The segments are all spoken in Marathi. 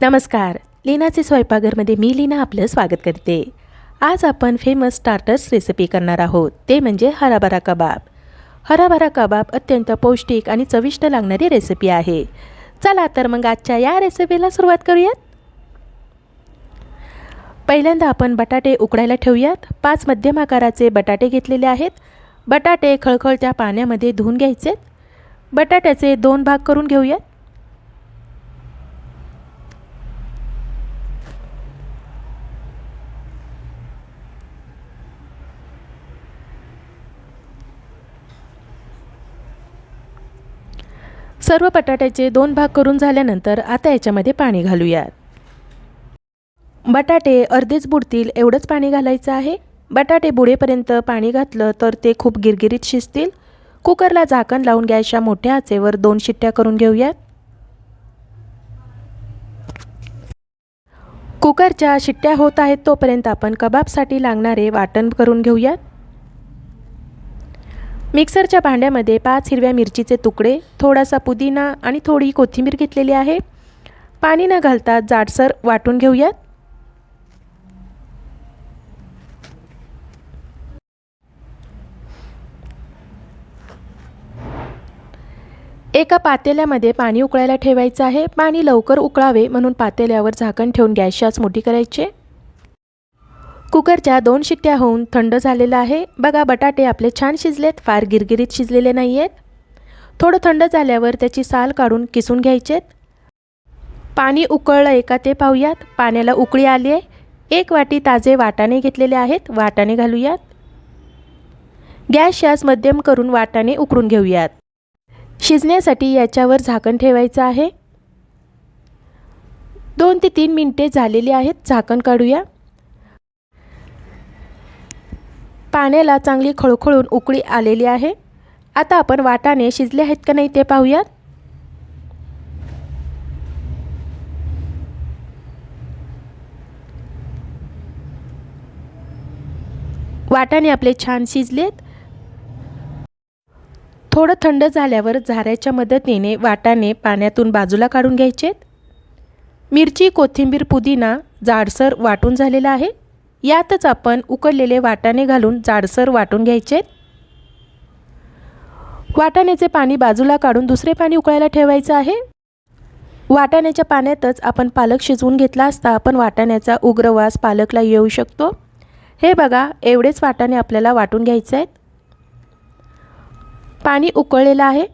नमस्कार. लीनाचे स्वयंपाकघरमध्ये मी लीना आपलं स्वागत करते. आज आपण फेमस स्टार्टर्स रेसिपी करणार आहोत, ते म्हणजे हराभरा कबाब. हराभरा कबाब अत्यंत पौष्टिक आणि चविष्ट लागणारी रेसिपी आहे. चला तर मग आजच्या या रेसिपीला सुरुवात करूयात. पहिल्यांदा आपण बटाटे उकडायला ठेवूयात. 5 मध्यम आकाराचे बटाटे घेतलेले आहेत. बटाटे खळखळत्या पाण्यामध्ये धुवून घ्यायचे. बटाट्याचे 2 भाग करून घेऊयात. सर्व बटाट्याचे 2 भाग करून झाल्यानंतर आता याच्यामध्ये पाणी घालूयात. बटाटे अर्धेच बुडतील एवढंच पाणी घालायचं आहे. बटाटे बुडेपर्यंत पाणी घातलं तर ते खूप गिरगिरीत शिजतील. कुकरला झाकण लावून गॅसच्या मोठ्या आचेवर 2 शिट्ट्या करून घेऊयात. कुकरच्या शिट्ट्या होत आहेत तोपर्यंत आपण कबाबसाठी लागणारे वाटण करून घेऊयात. मिक्सरच्या भांड्यामध्ये 5 हिरव्या मिरचीचे तुकडे, थोडासा पुदिना आणि थोडी कोथिंबीर घेतलेली आहे. पाणी न घालता जाडसर वाटून घेऊयात. एका पातेल्यामध्ये पाणी उकळायला ठेवायचं आहे. पाणी लवकर उकळावे म्हणून पातेल्यावर झाकण ठेवून गॅसची आच मोठी करायची. कुकरच्या 2 शिट्ट्या होऊन थंड झालेला आहे. बघा बटाटे आपले छान शिजलेत, फार गिरगिरीत शिजलेले नाही आहेत. थोडं थंड झाल्यावर त्याची साल काढून किसून घ्यायचेत. पाणी उकळलं आहे का ते पाहूयात. पाण्याला उकळी आली आहे. 1 वाटी ताजे वाटाणे घेतलेले आहेत. वाटाणे घालूयात. गॅसची आच मध्यम करून वाटाणे उकडून घेऊयात. शिजण्यासाठी याच्यावर झाकण ठेवायचं आहे. 2 ते 3 मिनिटे झालेली आहेत. झाकण काढूया. पाण्याला चांगली खळखळून उकळी आलेली आहे. आता आपण वाटाणे शिजले आहेत का नाही ते पाहूयात. वाटाणे आपले छान शिजलेत. थोडं थंड झाल्यावर झाऱ्याच्या मदतीने वाटाणे पाण्यातून बाजूला काढून घ्यायचेत. मिरची, कोथिंबीर, पुदिना जाडसर वाटून झालेला आहे. यातच आपण उकडलेले वाटाणे घालून जाडसर वाटून घ्यायचे. वाटाण्याचे पाणी बाजूला काढून दुसरे पाणी उकळायला ठेवायचं आहे. वाटाण्याच्या पाण्यातच आपण पालक शिजवून घेतला असता पण वाटाण्याचा उग्र वास पालकला येऊ शकतो. हे बघा, एवढेच वाटाणे आपल्याला वाटून घ्यायचे आहेत. पाणी उकळलेलं आहे.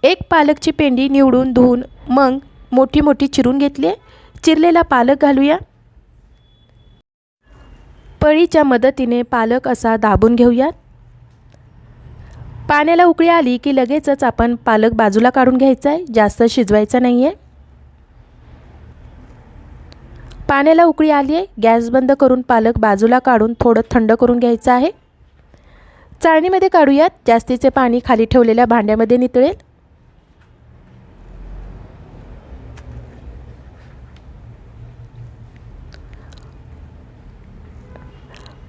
1 पालकची पेंडी निवडून धुवून मग मोठी मोठी चिरून घेतली. चिरलेला पालक घालूया. पळीच्या मदतीने पालक असा दाबून घेऊयात. पाण्याला उकळी आली की लगेचच आपण पालक बाजूला काढून घ्यायचा आहे. जास्त शिजवायचा नाही आहे. पाण्याला उकळी आली आहे. गॅस बंद करून पालक बाजूला काढून थोडं थंड करून घ्यायचं आहे. चाळणीमध्ये काढूयात. जास्तीचे पाणी खाली ठेवलेल्या भांड्यामध्ये नितळेल.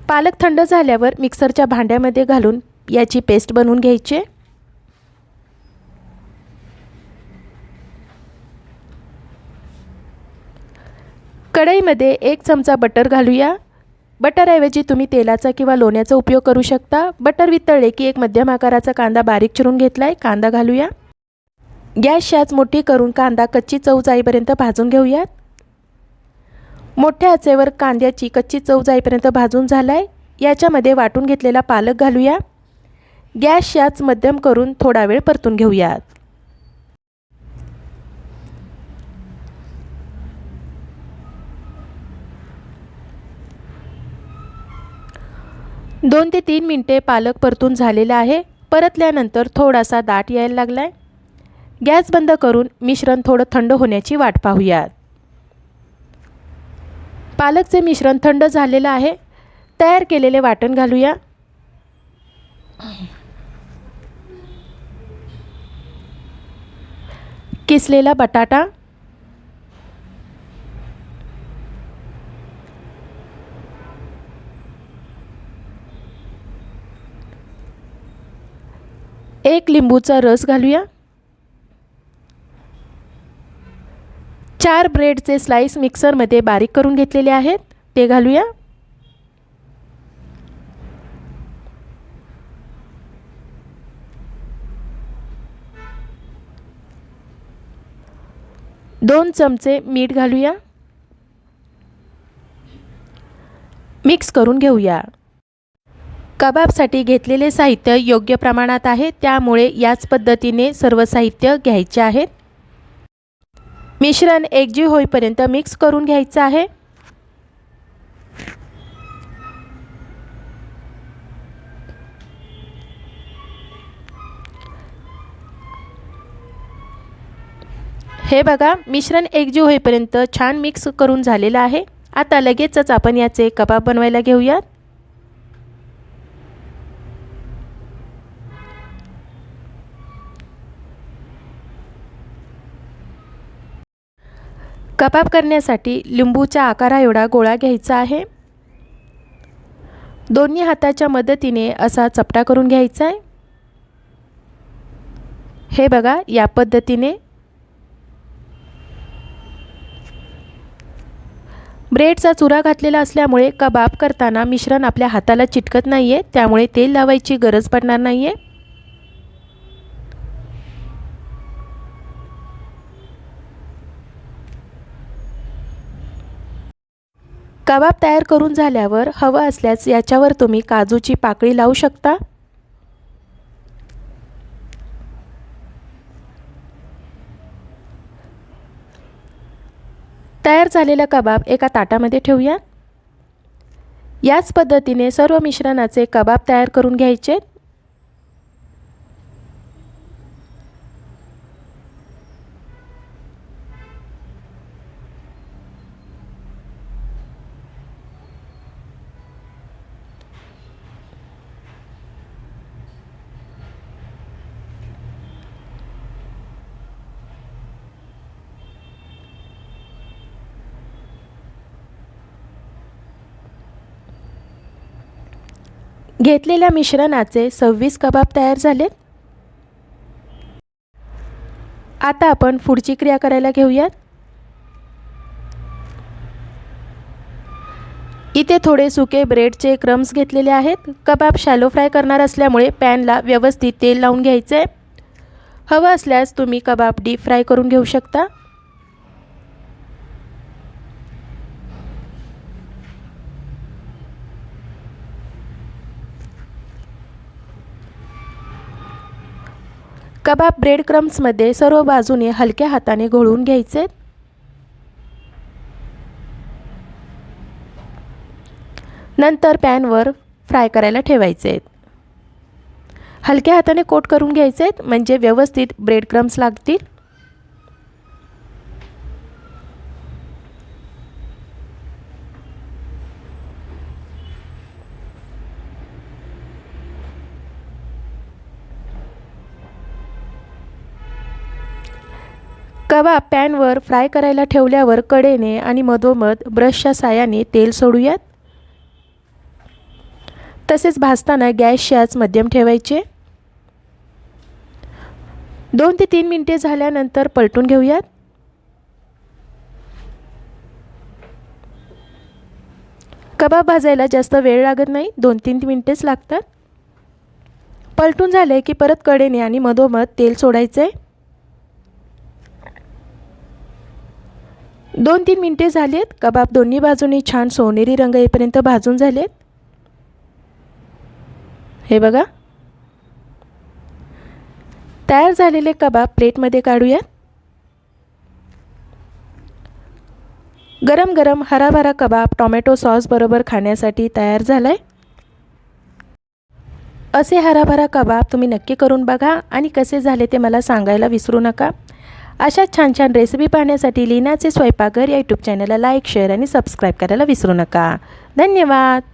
पालक थंड झाल्यावर मिक्सरच्या भांड्यामध्ये घालून याची पेस्ट बनवून घ्यायची. कढईमध्ये 1 चमचा बटर घालूया. बटरऐवजी तुम्ही तेलाचा किंवा लोण्याचा उपयोग करू शकता. बटर वितळले की 1 मध्यम आकाराचा कांदा बारीक चिरून घेतलाय. कांदा घालूया. गॅसची आच मोठी करून कांदा कच्ची चव जाईपर्यंत भाजून घेऊयात. मोठ्या आचेवर कांद्याची कच्ची चव जाईपर्यंत भाजून झालाय. याच्यामध्ये वाटून घेतलेला पालक घालूया. गॅसची आच मध्यम करून थोडा वेळ परतून घेऊयात. दोन ते 3 मिनिटे पालक परतून झालेला आहे. परतल्यानंतर थोडासा दाट यायला लागलाय. गॅस बंद करून मिश्रण थोडं थंड होण्याची वाट पाहूयात. पालकचे मिश्रण थंड झालेलं आहे. तयार केलेले वाटण घालूया. किसलेला बटाटा, एक लिंबूचा रस घालूया. 4 ब्रेडचे स्लाइस मिक्सरमध्ये बारीक करून घेतलेले आहेत, ते घालूया. दोन चमचे मीठ घालूया. मिक्स करून घेऊया. कबाबसाठी घेतलेले साहित्य योग्य प्रमाणात आहे, त्यामुळे याच पद्धतीने सर्व साहित्य घ्यायचे आहेत. मिश्रण एकजीव होईपर्यंत मिक्स करून घ्यायचं आहे. हे बघा, मिश्रण एकजीव होईपर्यंत छान मिक्स करून झालेलं आहे. आता लगेचच आपण याचे कबाब बनवायला घेऊयात. कबाब करण्यासाठी लिंबूच्या आकारा एवढा गोळा घ्यायचा आहे. दोन्ही हाताच्या मदतीने असा चपटा करून घ्यायचा आहे. हे बघा, या पद्धतीने. ब्रेडचा चुरा घातलेला असल्यामुळे कबाब करताना मिश्रण आपल्या हाताला चिटकत नाहीये, त्यामुळे तेल लावायची गरज पडणार नाहीये. कबाब तयार करून झाल्यावर हवं असल्यास याच्यावर तुम्ही काजूची पाकळी लावू शकता. तयार झालेला कबाब एका ताटामध्ये ठेवूया. याच पद्धतीने सर्व मिश्रणाचे कबाब तयार करून घ्यायचे. घेतलेल्या मिश्रणाचे 26 कबाब तयार झालेत. आता आपण पुढची क्रिया करायला घेऊयात. इथे थोडे सुके ब्रेडचे क्रम्स घेतलेले आहेत. कबाब शॅलो फ्राय करणार असल्यामुळे पॅनला व्यवस्थित तेल लावून घ्यायचे. हवं असल्यास तुम्ही कबाब डीप फ्राय करून घेऊ शकता. कबाब ब्रेड क्रम्समध्ये सर्व बाजूने हलक्या हाताने घोळवून घ्यायचे. नंतर पॅनवर फ्राय करायला ठेवायचे. हलक्या हाताने कोट करून घ्यायचे, म्हणजे व्यवस्थित ब्रेड क्रम्स लागतील. कबाब पॅनवर फ्राय करायला ठेवल्यावर कडेने आणि मधोमध ब्रशच्या साहाय्याने तेल सोडूयात. तसेच भाजताना गॅसची आच मध्यम ठेवायचे. 2 ते 3 मिनिटे झाल्यानंतर पलटून घेऊयात. कबाब भाजायला जास्त वेळ लागत नाही, 2-3 मिनिटेच लागतात. पलटून झाले की परत कडेने आणि मधोमध तेल सोडायचे. 2-3 मिनिटे झालेत. कबाब दोन्ही बाजूनी छान सोनेरी रंग येईपर्यंत भाजून झालेत. हे बघा, तयार झालेले कबाब प्लेटमध्ये काढूया. गरम गरम हराभरा कबाब टोमॅटो सॉस बरोबर खाण्यासाठी तयार झालाय. असे हराभरा कबाब तुम्ही नक्की करून बघा आणि कसे झाले ते मला सांगायला विसरू नका. अशा छान छान रेसिपी पाहण्यासाठी लीनाचे स्वयंपाकघर या यूट्यूब चॅनलला लाईक, शेअर आणि सबस्क्राईब करायला विसरू नका. धन्यवाद.